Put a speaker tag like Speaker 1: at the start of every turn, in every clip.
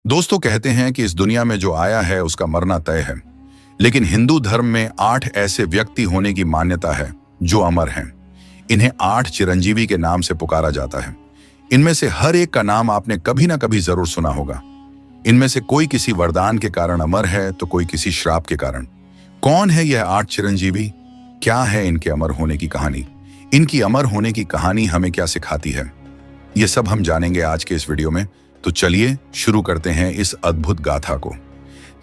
Speaker 1: दोस्तों कहते हैं कि इस दुनिया में जो आया है उसका मरना तय है। लेकिन हिंदू धर्म में 8 ऐसे व्यक्ति होने की मान्यता है जो अमर हैं। इन्हें 8 चिरंजीवी के नाम से पुकारा जाता है। इनमें से हर एक का नाम आपने कभी ना कभी जरूर सुना होगा। इनमें से कोई किसी वरदान के कारण अमर है तो कोई किसी श्राप के कारण। कौन है यह 8 चिरंजीवी? क्या है इनके अमर होने की कहानी? इनकी अमर होने की कहानी हमें क्या सिखाती है? ये सब हम जानेंगे आज के इस वीडियो में। तो चलिए शुरू करते हैं इस अद्भुत गाथा को।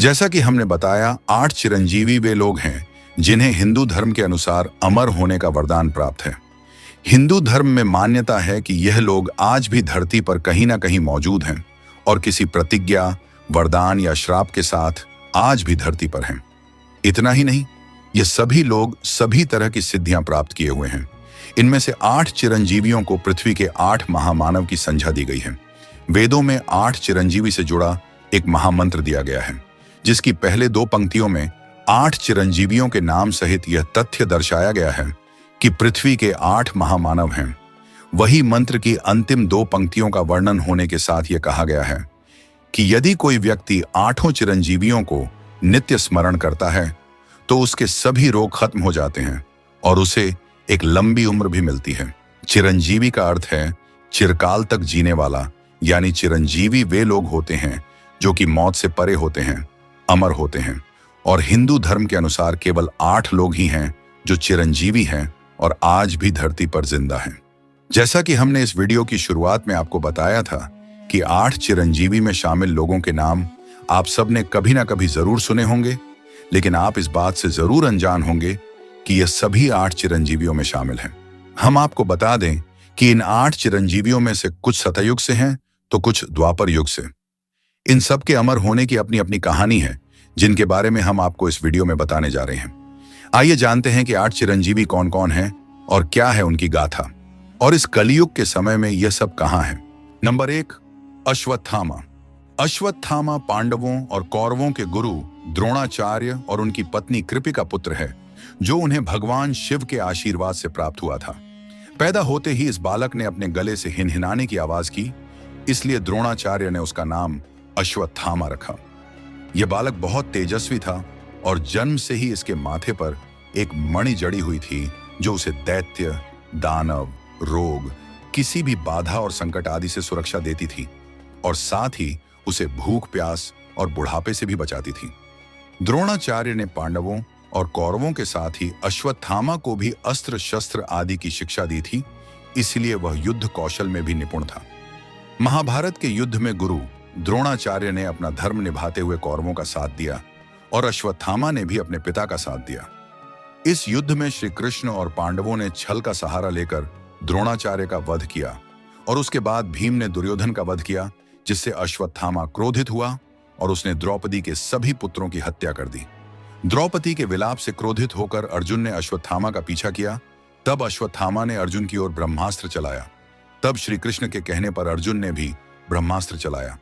Speaker 1: जैसा कि हमने बताया, 8 चिरंजीवी वे लोग हैं जिन्हें हिंदू धर्म के अनुसार अमर होने का वरदान प्राप्त है। हिंदू धर्म में मान्यता है कि यह लोग आज भी धरती पर कहीं ना कहीं मौजूद हैं और किसी प्रतिज्ञा, वरदान या श्राप के साथ आज भी धरती पर हैं। इतना ही नहीं, ये सभी लोग सभी तरह की सिद्धियां प्राप्त किए हुए हैं। इनमें से 8 चिरंजीवियों को पृथ्वी के 8 महामानव की संज्ञा दी गई है। वेदों में 8 चिरंजीवी से जुड़ा एक महामंत्र दिया गया है, जिसकी पहले 2 पंक्तियों में 8 चिरंजीवियों के नाम सहित यह तथ्य दर्शाया गया है कि पृथ्वी के 8 महामानव हैं। वही मंत्र की अंतिम 2 पंक्तियों का वर्णन होने के साथ यह कहा गया है कि यदि कोई व्यक्ति 8 चिरंजीवियों को नित्य स्मरण करता है तो उसके सभी रोग खत्म हो जाते हैं और उसे एक लंबी उम्र भी मिलती है। चिरंजीवी का अर्थ है चिरकाल तक जीने वाला, यानी चिरंजीवी वे लोग होते हैं जो कि मौत से परे होते हैं, अमर होते हैं। और हिंदू धर्म के अनुसार केवल 8 लोग ही हैं जो चिरंजीवी हैं और आज भी धरती पर जिंदा हैं। जैसा कि हमने इस वीडियो की शुरुआत में आपको बताया था कि 8 चिरंजीवी में शामिल लोगों के नाम आप सबने कभी ना कभी जरूर सुने होंगे, लेकिन आप इस बात से जरूर अनजान होंगे कि यह सभी 8 चिरंजीवियों में शामिल हैं। हम आपको बता दें कि इन 8 चिरंजीवियों में से कुछ सतयुग से हैं तो कुछ द्वापर युग से। इन सब के अमर होने की अपनी अपनी कहानी है, जिनके बारे में हम आपको इस वीडियो में बताने जा रहे हैं। आइए जानते हैं कि 8 चिरंजीवी कौन कौन हैं और क्या है उनकी गाथा, और इस कलयुग के समय में यह सब कहां है। नंबर 1, अश्वत्थामा। अश्वत्थामा पांडवों और कौरवों के गुरु द्रोणाचार्य और उनकी पत्नी कृपि का पुत्र है, जो उन्हें भगवान शिव के आशीर्वाद से प्राप्त हुआ था। पैदा होते ही इस बालक ने अपने गले से हिनहिनाने की आवाज की, इसलिए द्रोणाचार्य ने उसका नाम अश्वत्थामा रखा। यह बालक बहुत तेजस्वी था और जन्म से ही इसके माथे पर एक मणि जड़ी हुई थी, जो उसे दैत्य, दानव, रोग, किसी भी बाधा और संकट आदि से सुरक्षा देती थी और साथ ही उसे भूख, प्यास और बुढ़ापे से भी बचाती थी। द्रोणाचार्य ने पांडवों और कौरवों के साथ ही अश्वत्थामा को भी अस्त्र शस्त्र आदि की शिक्षा दी थी, इसलिए वह युद्ध कौशल में भी निपुण था। महाभारत के युद्ध में गुरु द्रोणाचार्य ने अपना धर्म निभाते हुए कौरवों का साथ दिया और अश्वत्थामा ने भी अपने पिता का साथ दिया। इस युद्ध में श्री कृष्ण और पांडवों ने छल का सहारा लेकर द्रोणाचार्य का वध किया और उसके बाद भीम ने दुर्योधन का वध किया, जिससे अश्वत्थामा क्रोधित हुआ और उसने द्रौपदी के सभी पुत्रों की हत्या कर दी। द्रौपदी के विलाप से क्रोधित होकर अर्जुन ने अश्वत्थामा का पीछा किया। तब अश्वत्थामा ने अर्जुन की ओर ब्रह्मास्त्र चलाया। तब श्री कृष्ण के कहने पर अर्जुन ने भी ब्रह्मास्त्र चलाया।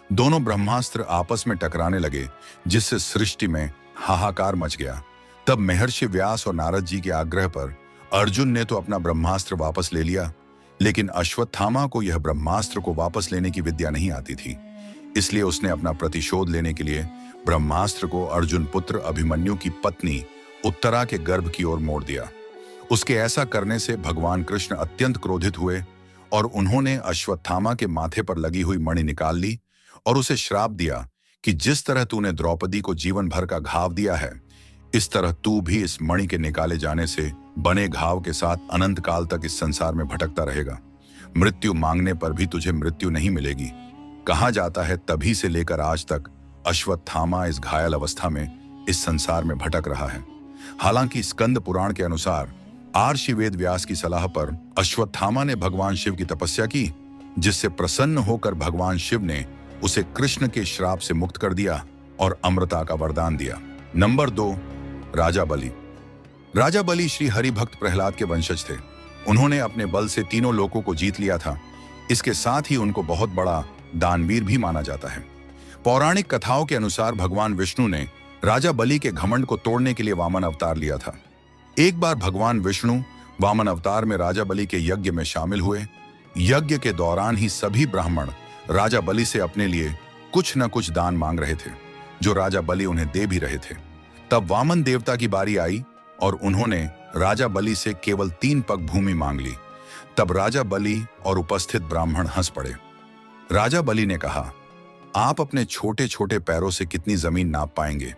Speaker 1: दोनों ब्रह्मास्त्र आपस में टकराने लगे, जिससे सृष्टि में हाहाकार मच गया। तब महर्षि व्यास और नारद जी के आग्रह पर अर्जुन ने तो अपना ब्रह्मास्त्र वापस ले लिया, लेकिन अश्वत्थामा को यह ब्रह्मास्त्र को वापस लेने की विद्या नहीं आती थी। इसलिए उसने अपना प्रतिशोध लेने के लिए ब्रह्मास्त्र को अर्जुन पुत्र अभिमन्यु की पत्नी उत्तरा के गर्भ की ओर मोड़ दिया। उसके ऐसा करने से भगवान कृष्ण अत्यंत क्रोधित हुए और उन्होंने अश्वत्थामा के माथे पर लगी हुई मणि निकाल ली और उसे श्राप दिया कि जिस तरह तूने द्रौपदी को जीवन भर का घाव दिया है, इस तरह तू भी इस मणि के निकाले जाने से बने घाव के साथ अनंत काल तक इस संसार में भटकता रहेगा। मृत्यु मांगने पर भी तुझे मृत्यु नहीं मिलेगी। कहा जाता है तभी से लेकर आज तक अश्वत्थामा इस घायल अवस्था में इस संसार में भटक रहा है। हालांकि स्कंद पुराण के अनुसार आर्षि वेद व्यास की सलाह पर अश्वत्थामा ने भगवान शिव की तपस्या की, जिससे प्रसन्न होकर भगवान शिव ने उसे कृष्ण के श्राप से मुक्त कर दिया और अमृता का वरदान दिया। नंबर 2, राजा बलि। राजा बलि श्री हरि भक्त प्रहलाद के वंशज थे। उन्होंने अपने बल से तीनों लोकों को जीत लिया था। इसके साथ ही उनको बहुत बड़ा दानवीर भी माना जाता है। पौराणिक कथाओं के अनुसार भगवान विष्णु ने राजा बलि के घमंड को तोड़ने के लिए वामन अवतार लिया था। एक बार भगवान विष्णु वामन अवतार में राजा बलि के यज्ञ में शामिल हुए। यज्ञ के दौरान ही सभी ब्राह्मण राजा बलि से अपने लिए कुछ न कुछ दान मांग रहे थे, जो राजा बलि उन्हें दे भी रहे थे। तब वामन देवता की बारी आई और उन्होंने राजा बलि से केवल 3 पग भूमि मांग ली। तब राजा बलि और उपस्थित ब्राह्मण हंस पड़े। राजा बलि ने कहा, आप अपने छोटे छोटे पैरों से कितनी जमीन नाप पाएंगे,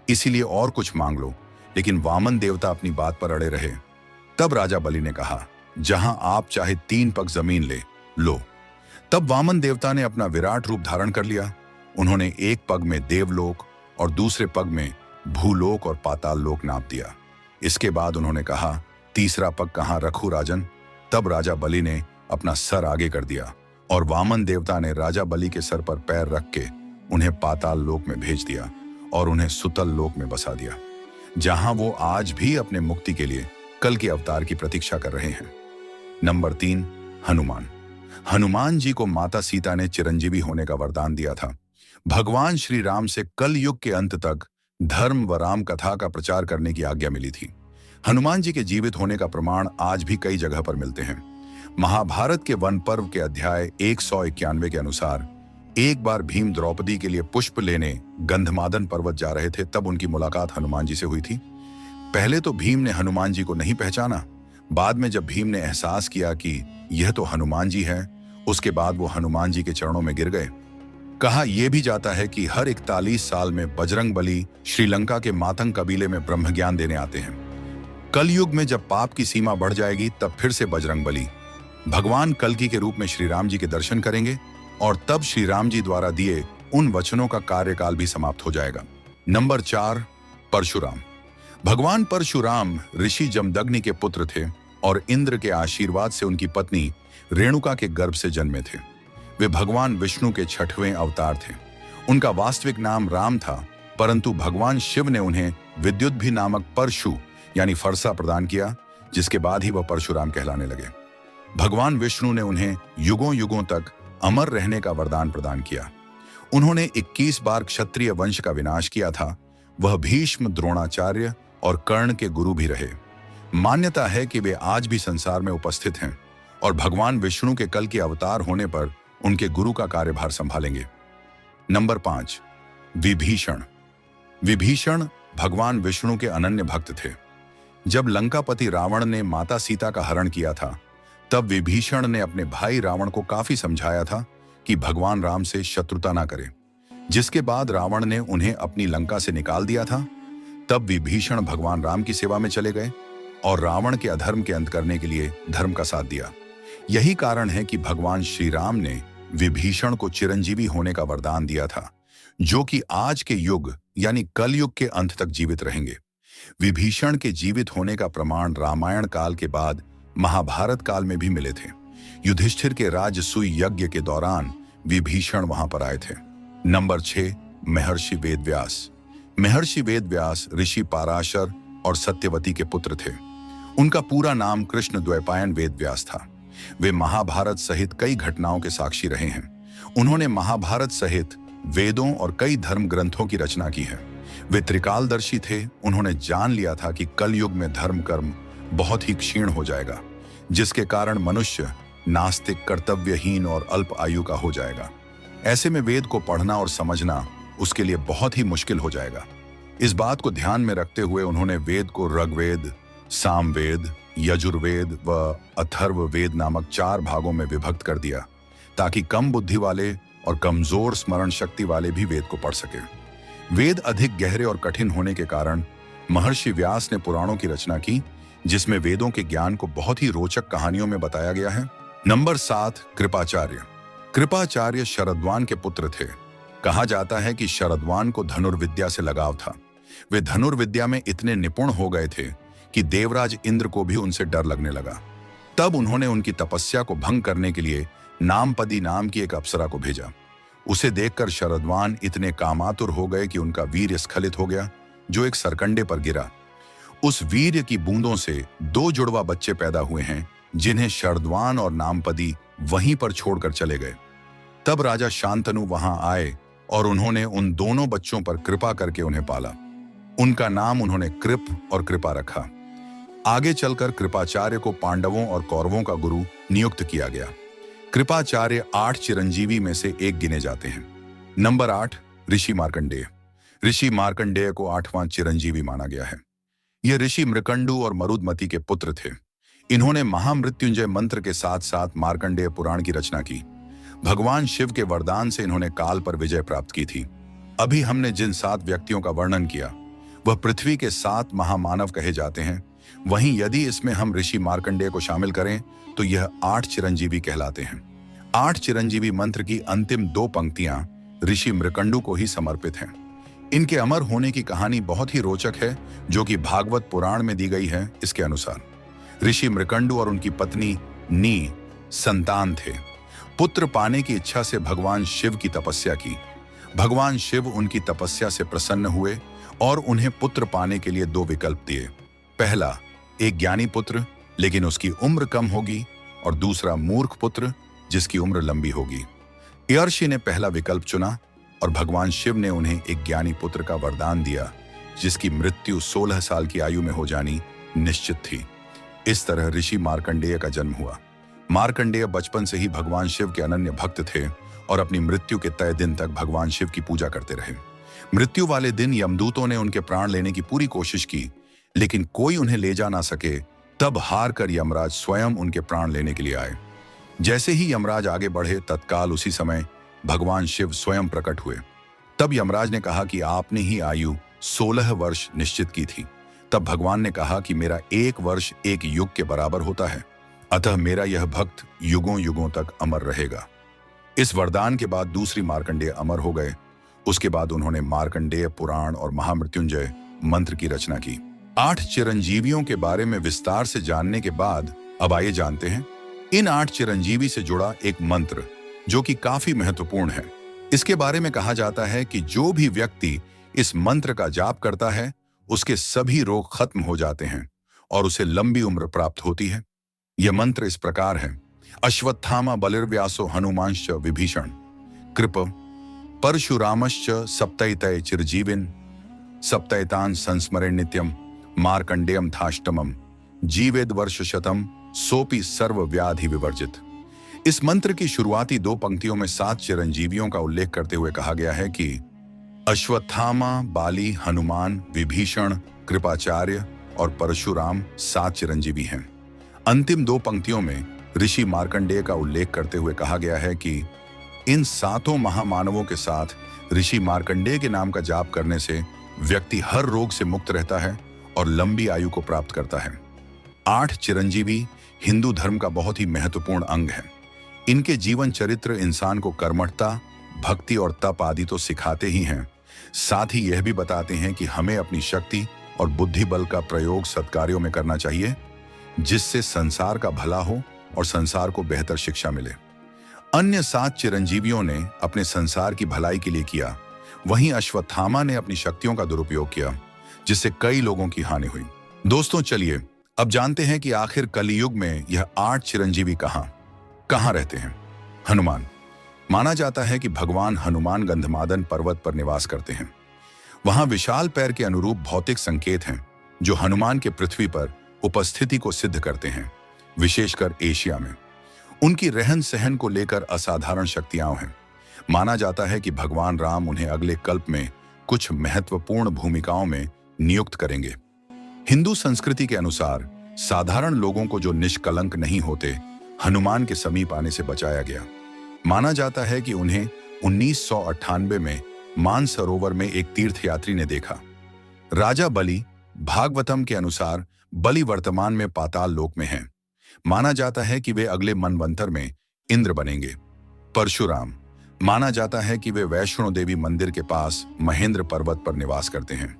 Speaker 1: इसीलिए और कुछ मांग लो। लेकिन वामन देवता अपनी बात पर अड़े रहे। तब राजा बलि ने कहा, जहां आप चाहे 3 पग जमीन ले लो। तब वामन देवता ने अपना विराट रूप धारण कर लिया। उन्होंने एक पग में देवलोक और दूसरे पग में भूलोक और पाताल लोक नाप दिया। इसके बाद उन्होंने कहा, तीसरा पग कहां रखूं राजन? तब राजा बलि ने अपना सर आगे कर दिया और वामन देवता ने राजा बलि के सर पर पैर रख के उन्हें पाताल लोक में भेज दिया और उन्हें सुतल लोक में बसा दिया, जहां वो आज भी अपने मुक्ति के लिए कल के अवतार की प्रतीक्षा कर रहे हैं। नंबर 3, हनुमान। हनुमान जी को माता सीता ने चिरंजीवी होने का वरदान दिया था। भगवान श्री राम से कल युग के अंत तक धर्म व राम कथा का प्रचार करने की आज्ञा मिली थी। हनुमान जी के जीवित होने का प्रमाण आज भी कई जगह पर मिलते हैं। महाभारत के वन पर्व के अध्याय 191 के अनुसार एक बार भीम द्रौपदी के लिए पुष्प लेने गंधमादन पर्वत जा रहे थे, तब उनकी मुलाकात हनुमान जी से हुई थी। पहले तो भीम ने हनुमान जी को नहीं पहचाना। बाद में जब भीम ने एहसास किया कि यह तो हनुमान जी हैं, उसके बाद वो हनुमान जी के चरणों में गिर गए। कहा यह भी जाता है कि हर 41 साल में बजरंग बली श्रीलंका के मातंग कबीले में ब्रह्म ज्ञान देने आते हैं। कल युग में जब पाप की सीमा बढ़ जाएगी, तब फिर से बजरंग बली भगवान कल्कि के रूप में श्री राम जी के दर्शन करेंगे और तब श्री राम जी द्वारा दिए उन वचनों का कार्यकाल भी समाप्त हो जाएगा। नंबर 4, परशुराम। भगवान परशुराम ऋषि जमदग्नि के पुत्र थे और इंद्र के आशीर्वाद से उनकी पत्नी रेणुका के गर्भ से जन्मे थे। वे भगवान विष्णु के 6वें अवतार थे। उनका वास्तविक नाम राम था, परंतु भगवान शिव ने उन्हें विद्युत भी नामक परशु यानी फरसा प्रदान किया, जिसके बाद ही वह परशुराम कहलाने लगे। भगवान विष्णु ने उन्हें युगों युगों तक अमर रहने का वरदान प्रदान किया। उन्होंने 21 बार क्षत्रिय वंश का विनाश किया था। वह भीष्म, द्रोणाचार्य और कर्ण के गुरु भी रहे। मान्यता है कि वे आज भी संसार में उपस्थित हैं और भगवान विष्णु के कल के अवतार होने पर उनके गुरु का कार्यभार संभालेंगे। नंबर 5, विभीषण। विभीषण भगवान विष्णु के अनन्य भक्त थे। जब लंकापति रावण ने माता सीता का हरण किया था, तब विभीषण ने अपने भाई रावण को काफी समझाया था कि भगवान राम से शत्रुता ना करे, जिसके बाद रावण ने उन्हें अपनी लंका से निकाल दिया था। तब विभीषण भगवान राम की सेवा में चले गए और रावण के अधर्म के अंत करने के लिए धर्म का साथ दिया। यही कारण है कि भगवान श्री राम ने विभीषण को चिरंजीवी होने का वरदान दिया था, जो कि आज के युग यानी कल युग के अंत तक जीवित रहेंगे। विभीषण के जीवित होने का प्रमाण रामायण काल के बाद महाभारत काल में भी मिले थे। युधिष्ठिर के राजसूय यज्ञ के दौरान विभीषण वहां पर आए थे। नंबर 6, महर्षि वेदव्यास। महर्षि वेदव्यास ऋषि पाराशर और सत्यवती के पुत्र थे। उनका पूरा नाम कृष्ण द्वैपायन वेदव्यास था। वे महाभारत सहित कई घटनाओं के साक्षी रहे हैं। उन्होंने महाभारत सहित वेदों और कई धर्म ग्रंथों की रचना की है। वे त्रिकालदर्शी थे। उन्होंने जान लिया था कि कल युग में धर्म कर्म बहुत ही क्षीण हो जाएगा, जिसके कारण मनुष्य नास्तिक, कर्तव्यहीन और अल्प आयु का हो जाएगा। ऐसे में वेद को पढ़ना और समझना उसके लिए बहुत ही मुश्किल हो जाएगा। इस बात को ध्यान में रखते हुए उन्होंने वेद को ऋग्वेद, सामवेद, यजुर्वेद व अथर्ववेद नामक 4 भागों में विभक्त कर दिया, ताकि कम बुद्धि वाले और कमजोर स्मरण शक्ति वाले भी वेद को पढ़ सके। वेद अधिक गहरे और कठिन होने के कारण महर्षि व्यास ने पुराणों की रचना की, जिसमें वेदों के ज्ञान को बहुत ही रोचक कहानियों में बताया गया है। नंबर 7, कृपाचार्य। कृपाचार्य शरद्वान के पुत्र थे। कहा जाता है कि शरद्वान को धनुर्विद्या से लगाव था। वे धनुर्विद्या में इतने निपुण हो गए थे कि देवराज इंद्र को भी उनसे डर लगने लगा। तब उन्होंने उनकी तपस्या को भंग करने के लिए नामपदी नाम की एक अप्सरा को भेजा। उसे देखकर शरद्वान इतने कामातुर हो गए कि उनका वीर्य स्खलित हो गया, जो एक सरकंडे पर गिरा। उस वीर्य की बूंदों से 2 जुड़वा बच्चे पैदा हुए हैं, जिन्हें शरद्वान और नामपदी वहीं पर छोड़कर चले गए। तब राजा शांतनु वहां आए और उन्होंने उन दोनों बच्चों पर कृपा करके उन्हें पाला। उनका नाम उन्होंने कृप और कृपा रखा। आगे चलकर कृपाचार्य को पांडवों और कौरवों का गुरु नियुक्त किया गया। कृपाचार्य 8 चिरंजीवी में से एक गिने जाते हैं। नंबर 8, ऋषि मार्कंडेय। ऋषि मार्कंडेय को 8वां चिरंजीवी माना गया है। यह ऋषि मृकंडू और मरुदमती के पुत्र थे। इन्होंने महामृत्युंजय मंत्र के साथ साथ मार्कंडेय पुराण की रचना की। भगवान शिव के वरदान से इन्होंने काल पर विजय प्राप्त की थी। अभी हमने जिन 7 व्यक्तियों का वर्णन किया वह पृथ्वी के 7 महामानव कहे जाते हैं। वहीं यदि इसमें हम ऋषि मार्कंडेय को शामिल करें तो यह 8 चिरंजीवी कहलाते हैं। 8 चिरंजीवी मंत्र की अंतिम 2 पंक्तियां ऋषि मृकंडू को ही समर्पित हैं। इनके अमर होने की कहानी बहुत ही रोचक है, जो कि भागवत पुराण में दी गई है। इसके अनुसार ऋषि मृकंडू और उनकी पत्नी नी संतान थे। पुत्र पाने की इच्छा से भगवान शिव की तपस्या की। भगवान शिव उनकी तपस्या से प्रसन्न हुए और उन्हें पुत्र पाने के लिए 2 विकल्प दिए। पहला, एक ज्ञानी पुत्र लेकिन उसकी उम्र कम होगी, और दूसरा मूर्ख पुत्र जिसकी उम्र लंबी होगी। यर्षि ने पहला विकल्प चुना और भगवान शिव ने उन्हें एक ज्ञानी पुत्र का वरदान दिया जिसकी मृत्यु 16 साल की आयु में हो जानी निश्चित थी। इस तरह ऋषि मार्कंडेय का जन्म हुआ। मार्कंडेय बचपन से ही भगवान शिव के अनन्य भक्त थे और अपनी मृत्यु के तय दिन तक भगवान शिव की पूजा करते रहे। मृत्यु वाले दिन यमदूतों ने उनके प्राण लेने की पूरी कोशिश की, लेकिन कोई उन्हें ले जा ना सके। तब हार कर यमराज स्वयं उनके प्राण लेने के लिए आए। जैसे ही यमराज आगे बढ़े, तत्काल उसी समय भगवान शिव स्वयं प्रकट हुए। तब यमराज ने कहा कि आपने ही आयु 16 वर्ष निश्चित की थी। तब भगवान ने कहा कि मेरा 1 वर्ष 1 युग के बराबर होता है, अतः मेरा यह भक्त युगों युगों तक अमर रहेगा। इस वरदान के बाद दूसरी मार्कंडेय अमर हो गए। उसके बाद उन्होंने मार्कंडेय पुराण और महामृत्युंजय मंत्र की रचना की। 8 चिरंजीवियों के बारे में विस्तार से जानने के बाद अब आइए जानते हैं इन 8 चिरंजीवी से जुड़ा एक मंत्र जो कि काफी महत्वपूर्ण है। इसके बारे में कहा जाता है कि जो भी व्यक्ति इस मंत्र का जाप करता है उसके सभी रोग खत्म हो जाते हैं और उसे लंबी उम्र प्राप्त होती है। यह मंत्र इस प्रकार है: अश्वत्थामा बलिर्व्यासो हनुमांश्च विभीषण कृप परशुरामश्च सप्तैतय चिरजीविन सप्तैतान संस्मरे नित्यम मार्कंडेयम थाष्टमम जीवेद वर्ष शतम सोपि सर्व व्याधि विवर्जित। इस मंत्र की शुरुआती 2 पंक्तियों में 7 चिरंजीवियों का उल्लेख करते हुए कहा गया है कि अश्वत्थामा, बाली, हनुमान, विभीषण, कृपाचार्य और परशुराम 7 चिरंजीवी हैं। अंतिम 2 पंक्तियों में ऋषि मार्कंडेय का उल्लेख करते हुए कहा गया है कि इन 7 महामानवों के साथ ऋषि मार्कंडेय के नाम का जाप करने से व्यक्ति हर रोग से मुक्त रहता है और लंबी आयु को प्राप्त करता है। 8 चिरंजीवी हिंदू धर्म का बहुत ही महत्वपूर्ण अंग है। इनके जीवन चरित्र इंसान को कर्मठता, भक्ति और तप आदि तो सिखाते ही हैं, साथ ही यह भी बताते हैं कि हमें अपनी शक्ति और बुद्धि बल का प्रयोग सत्कार्यों में करना चाहिए, जिससे संसार का भला हो और संसार को बेहतर शिक्षा मिले। अन्य 7 चिरंजीवियों ने अपने संसार की भलाई के लिए किया, वहीं अश्वत्थामा ने अपनी शक्तियों का दुरुपयोग किया, जिससे कई लोगों की हानि हुई। दोस्तों, चलिए अब जानते हैं कि आखिर कलियुग में यह 8 चिरंजीवी कहां रहते हैं। हनुमान। माना जाता है कि भगवान हनुमान गंधमादन पर्वत पर निवास करते हैं। वहां विशाल पैर के अनुरूप भौतिक संकेत हैं जो हनुमान के पृथ्वी पर उपस्थिति को सिद्ध करते हैं, विशेषकर एशिया में। उनकी रहन सहन को लेकर असाधारण शक्तियां हैं। माना जाता है कि भगवान राम उन्हें अगले कल्प में कुछ महत्वपूर्ण भूमिकाओं में नियुक्त करेंगे। हिंदू संस्कृति के अनुसार साधारण लोगों को जो निष्कलंक नहीं होते, हनुमान के समीप आने से बचाया गया। माना जाता है कि उन्हें 1998 में मानसरोवर में एक तीर्थयात्री ने देखा। राजा बलि, भागवतम के अनुसार बलि वर्तमान में पाताल लोक में हैं। माना जाता है कि वे अगले मनवंतर में इंद्र बनेंगे। परशुराम। माना जाता है कि वे वैष्णो देवी मंदिर के पास महेंद्र पर्वत पर निवास करते हैं।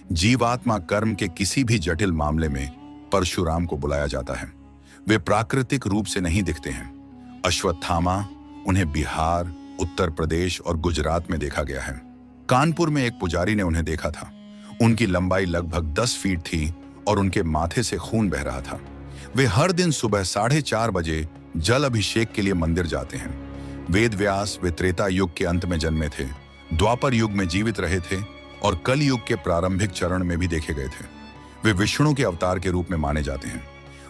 Speaker 1: जीवात्मा कर्म के किसी भी जटिल मामले में परशुराम को बुलाया जाता है। वे प्राकृतिक रूप से नहीं दिखते हैं। अश्वत्थामा, उन्हें बिहार, उत्तर प्रदेश और गुजरात में देखा गया है। कानपुर में एक पुजारी ने उन्हें देखा था। उनकी लंबाई लगभग 10 फीट थी और उनके माथे से खून बह रहा था। वे हर दिन सुबह 4:30 बजे जल अभिषेक के लिए मंदिर जाते हैं। वेद व्यास वे त्रेता युग के अंत में जन्मे थे, द्वापर युग में जीवित रहे थे और कल युग के प्रारंभिक चरण में भी देखे गए थे। वे विष्णु के अवतार के रूप में माने जाते हैं।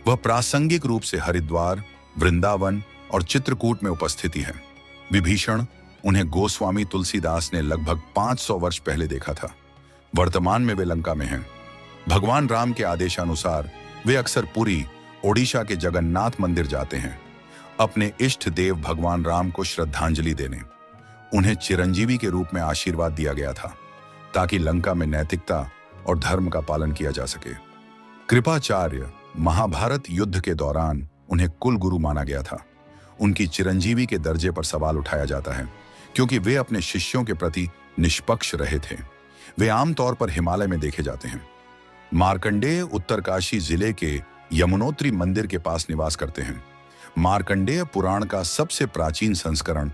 Speaker 1: वह प्रासंगिक रूप से हरिद्वार, वृंदावन और चित्रकूट में उपस्थिति है। विभीषण, उन्हें गोस्वामी तुलसीदास ने लगभग 500 वर्ष पहले देखा था। वर्तमान में वे लंका में हैं। भगवान राम के आदेशानुसार वे अक्सर पुरी, ओडिशा के जगन्नाथ मंदिर जाते हैं, अपने इष्ट देव भगवान राम को श्रद्धांजलि देने। उन्हें चिरंजीवी के रूप में आशीर्वाद दिया गया था ताकि लंका में नैतिकता और धर्म का पालन किया जा सके। कृपाचार्य, महाभारत युद्ध के दौरान उन्हें कुल गुरु माना गया था। उनकी चिरंजीवी के दर्जे पर सवाल उठाया जाता है क्योंकि वे अपने शिष्यों के प्रति निष्पक्ष रहे थे। वे आमतौर पर हिमालय में देखे जाते हैं। मार्कंडेय उत्तरकाशी जिले के यमुनोत्री मंदिर के पास निवास करते हैं। मार्कंडेय पुराण का सबसे प्राचीन संस्करण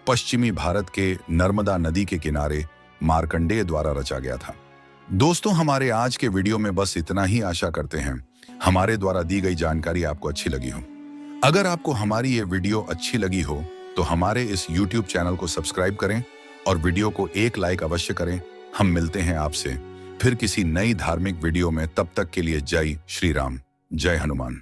Speaker 1: पश्चिमी भारत के नर्मदा नदी के किनारे मार्कंडेय द्वारा रचा गया था। दोस्तों, हमारे आज के वीडियो में बस इतना ही। आशा करते हैं हमारे द्वारा दी गई जानकारी आपको अच्छी लगी हो। अगर आपको हमारी ये वीडियो अच्छी लगी हो तो हमारे इस YouTube चैनल को सब्सक्राइब करें और वीडियो को एक लाइक अवश्य करें। हम मिलते हैं आपसे फिर किसी नई धार्मिक वीडियो में। तब तक के लिए जय श्री राम, जय हनुमान।